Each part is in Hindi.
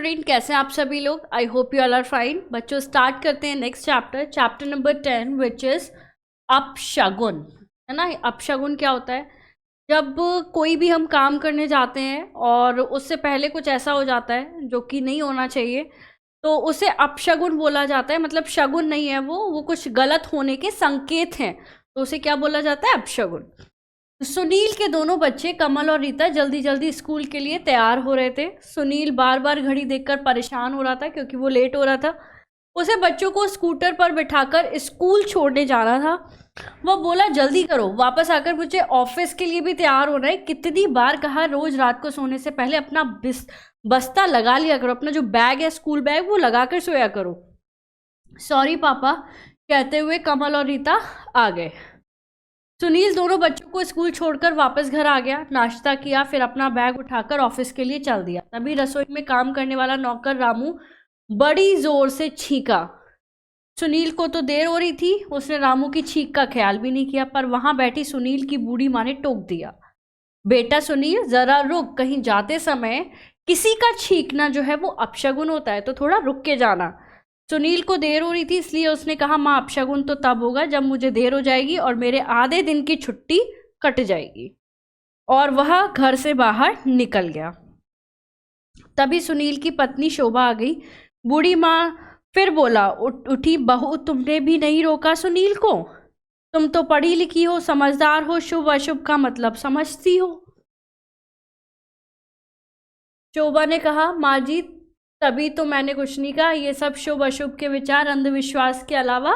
स्टूडेंट, कैसे हैं आप सभी लोग? I hope you all are fine. बच्चों, स्टार्ट करते हैं next chapter number 10 which is अपशगुन। है ना? अपशगुन क्या होता है? जब कोई भी हम काम करने जाते हैं और उससे पहले कुछ ऐसा हो जाता है जो कि नहीं होना चाहिए, तो उसे अपशगुन बोला जाता है। मतलब शगुन नहीं है, वो कुछ गलत होने के संकेत हैं, तो उसे क्या बोला जाता है? अपशगुन। सुनील के दोनों बच्चे कमल और रीता जल्दी जल्दी स्कूल के लिए तैयार हो रहे थे। सुनील बार बार घड़ी देखकर परेशान हो रहा था क्योंकि वो लेट हो रहा था। उसे बच्चों को स्कूटर पर बिठाकर स्कूल छोड़ने जाना था। वो बोला, जल्दी करो, वापस आकर मुझे ऑफिस के लिए भी तैयार होना है। कितनी बार कहा, रोज रात को सोने से पहले अपना बस्ता लगा लिया करो, अपना जो बैग है स्कूल बैग वो लगा कर सोया करो। सॉरी पापा, कहते हुए कमल और रीता आ गए। सुनील दोनों बच्चों को स्कूल छोड़कर वापस घर आ गया, नाश्ता किया, फिर अपना बैग उठाकर ऑफिस के लिए चल दिया। तभी रसोई में काम करने वाला नौकर रामू बड़ी जोर से छींका। सुनील को तो देर हो रही थी, उसने रामू की छींक का ख्याल भी नहीं किया, पर वहां बैठी सुनील की बूढ़ी माँ ने टोक दिया, बेटा सुनील, जरा रुक, कहीं जाते समय किसी का छींकना जो है वो अपशगुन होता है, तो थोड़ा रुक के जाना। सुनील को देर हो रही थी, इसलिए उसने कहा, माँ, अपशगुन तो तब होगा जब मुझे देर हो जाएगी और मेरे आधे दिन की छुट्टी कट जाएगी। और वह घर से बाहर निकल गया। तभी सुनील की पत्नी शोभा आ गई। बूढ़ी माँ फिर बोला, उठी बहू, तुमने भी नहीं रोका सुनील को? तुम तो पढ़ी लिखी हो, समझदार हो, शुभ अशुभ का मतलब समझती हो। शोभा ने कहा, माँ जी, तभी तो मैंने कुछ नहीं कहा। ये सब शुभ अशुभ के विचार अंधविश्वास के अलावा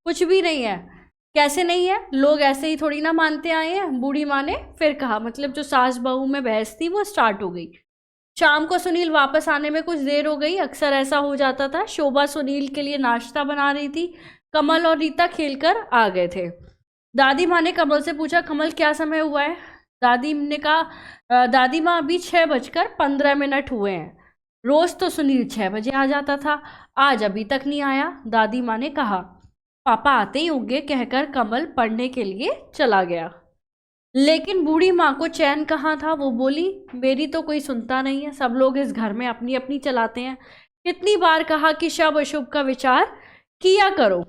कुछ भी नहीं है। कैसे नहीं है? लोग ऐसे ही थोड़ी ना मानते आए हैं, बूढ़ी माँ ने फिर कहा। मतलब जो सास बहू में बहस थी वो स्टार्ट हो गई। शाम को सुनील वापस आने में कुछ देर हो गई, अक्सर ऐसा हो जाता था। शोभा सुनील के लिए नाश्ता बना रही थी। कमल और रीता खेलकर आ गए थे। दादी माँ ने कमल से पूछा, कमल, क्या समय हुआ है? दादी ने कहा, दादी माँ, अभी 6:15 हुए हैं। रोज तो सुनील 6 बजे आ जाता था, आज अभी तक नहीं आया, दादी माँ ने कहा। पापा आते ही होंगे, कहकर कमल पढ़ने के लिए चला गया। लेकिन बूढ़ी माँ को चैन कहाँ था। वो बोली, मेरी तो कोई सुनता नहीं है, सब लोग इस घर में अपनी अपनी चलाते हैं। कितनी बार कहा कि शुभ अशुभ का विचार किया करो।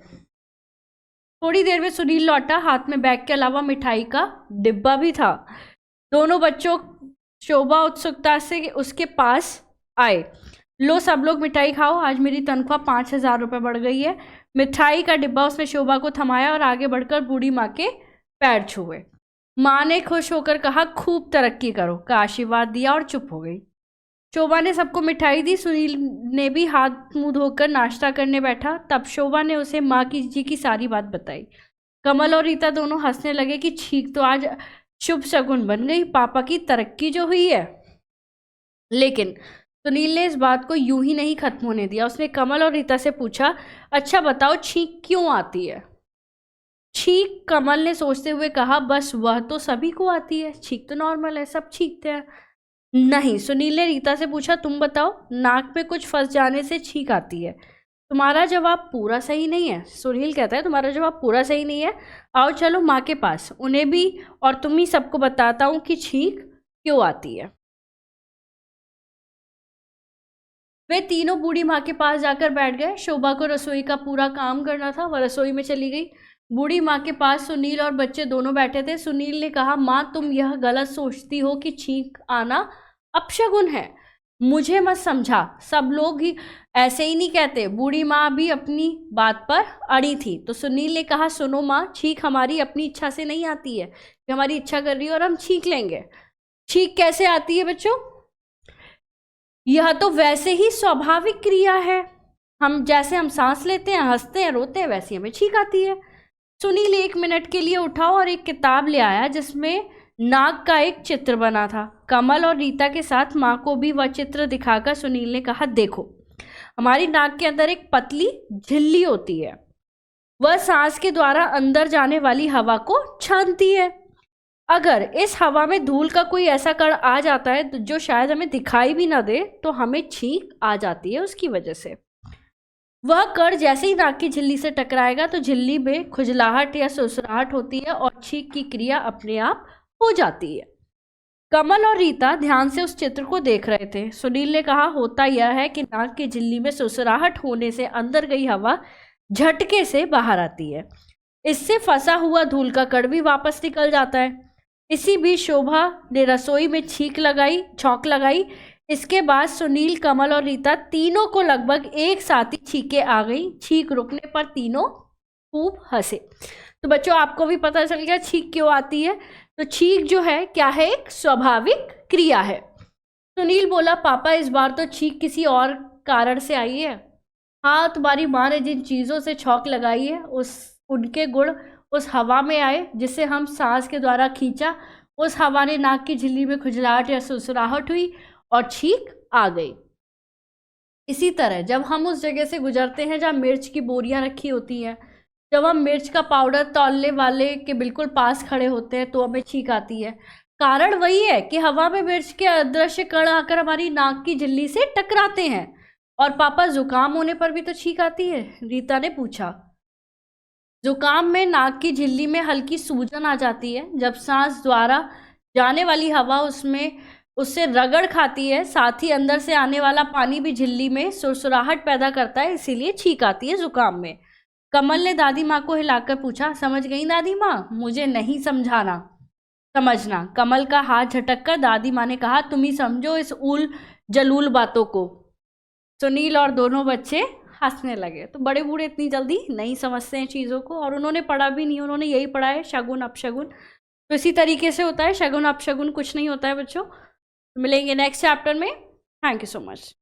थोड़ी देर में सुनील लौटा, हाथ में बैग के अलावा मिठाई का डिब्बा भी था। दोनों बच्चों शोभा उत्सुकता से उसके पास आए। लो, सब लोग मिठाई खाओ, आज मेरी तनख्वाह 5,000 रुपये बढ़ गई है। मिठाई का डिब्बा उसने शोभा को थमाया और आगे बढ़कर बूढ़ी माँ के पैर छुए। माँ ने खुश होकर कहा, खूब तरक्की करो, का आशीर्वाद दिया और चुप हो गई। शोभा ने सबको मिठाई दी। सुनील ने भी हाथ मुंह धोकर नाश्ता करने बैठा। तब शोभा ने उसे माँ की जी की सारी बात बताई। कमल और रीता दोनों हंसने लगे कि छींक तो आज शुभ शगुन बन गई, पापा की तरक्की जो हुई है। लेकिन सुनील ने इस बात को यूं ही नहीं खत्म होने दिया। उसने कमल और रीता से पूछा, अच्छा बताओ, छींक क्यों आती है? छींक, कमल ने सोचते हुए कहा, बस वह तो सभी को आती है, छींक तो नॉर्मल है, सब छींकते हैं। नहीं, सुनील ने रीता से पूछा, तुम बताओ, नाक में कुछ फंस जाने से छींक आती है। तुम्हारा जवाब पूरा सही नहीं है। सुनील कहता है, तुम्हारा जवाब पूरा सही नहीं है, आओ चलो माँ के पास, उन्हें भी और तुम ही सबको बताता हूँ कि छींक क्यों आती है। वे तीनों बूढ़ी माँ के पास जाकर बैठ गए। शोभा को रसोई का पूरा काम करना था, वह रसोई में चली गई। बूढ़ी माँ के पास सुनील और बच्चे दोनों बैठे थे। सुनील ने कहा, माँ, तुम यह गलत सोचती हो कि छींक आना अपशगुन है। मुझे मत समझा, सब लोग ही ऐसे ही नहीं कहते। बूढ़ी माँ भी अपनी बात पर अड़ी थी। तो सुनील ने कहा, सुनो माँ, छींक हमारी अपनी इच्छा से नहीं आती है कि हमारी इच्छा कर रही है और हम छींक लेंगे। छींक कैसे आती है बच्चों? यह तो वैसे ही स्वाभाविक क्रिया है। हम सांस लेते हैं, हंसते हैं, रोते हैं, वैसे हमें छींक आती है। सुनील 1 मिनट के लिए उठा और एक किताब ले आया जिसमें नाग का एक चित्र बना था। कमल और रीता के साथ माँ को भी वह चित्र दिखाकर सुनील ने कहा, देखो, हमारी नाक के अंदर एक पतली झिल्ली होती है, वह सांस के द्वारा अंदर जाने वाली हवा को छानती है। अगर इस हवा में धूल का कोई ऐसा कण आ जाता है जो शायद हमें दिखाई भी ना दे, तो हमें छींक आ जाती है उसकी वजह से। वह कण जैसे ही नाक की झिल्ली से टकराएगा तो झिल्ली में खुजलाहट या सुसराहट होती है और छींक की क्रिया अपने आप हो जाती है। कमल और रीता ध्यान से उस चित्र को देख रहे थे। सुनील ने कहा, होता यह है कि नाक की झिल्ली में सुसराहट होने से अंदर गई हवा झटके से बाहर आती है। इससे फंसा हुआ धूल का कण भी वापस निकल जाता है। इसी बीच शोभा ने रसोई में छौंक लगाई। इसके बाद सुनील, कमल और रीता तीनों को लगभग एक साथ ही छींकें आ गई। छींक रुकने पर तीनों खूब हंसे। तो बच्चों, आपको भी पता चल गया छींक क्यों आती है। तो छींक जो है क्या है, एक स्वाभाविक क्रिया है। सुनील बोला, पापा इस बार तो छींक किसी और कारण से आई है। हाँ, तुम्हारी माँ ने जिन चीज़ों से छौंक लगाई है उनके गुण उस हवा में आए जिसे हम सांस के द्वारा खींचा। उस हवा ने नाक की झिल्ली में खुजलाहट या सुसराहट हुई और छींक आ गई। इसी तरह जब हम उस जगह से गुजरते हैं जहाँ मिर्च की बोरियां रखी होती हैं, जब हम मिर्च का पाउडर तौलने वाले के बिल्कुल पास खड़े होते हैं तो हमें छींक आती है। कारण वही है कि हवा में मिर्च के अदृश्य कण आकर हमारी नाक की झिल्ली से टकराते हैं। और पापा, जुकाम होने पर भी तो छींक आती है? रीता ने पूछा। जुकाम में नाक की झिल्ली में हल्की सूजन आ जाती है। जब सांस द्वारा जाने वाली हवा उससे रगड़ खाती है, साथ ही अंदर से आने वाला पानी भी झिल्ली में सुरसुराहट पैदा करता है, इसीलिए छींक आती है जुकाम में। कमल ने दादी माँ को हिलाकर पूछा, समझ गई दादी माँ? मुझे नहीं समझना। कमल का हाथ झटक कर दादी माँ ने कहा, तुम ही समझो इस उल जलूल बातों को। सुनील और दोनों बच्चे हंसने लगे। तो बड़े बूढ़े इतनी जल्दी नहीं समझते हैं चीज़ों को, और उन्होंने पढ़ा भी नहीं, उन्होंने यही पढ़ा है शगुन अपशगुन। तो इसी तरीके से होता है, शगुन अपशगुन कुछ नहीं होता है बच्चों। मिलेंगे नेक्स्ट चैप्टर में। Thank you so much.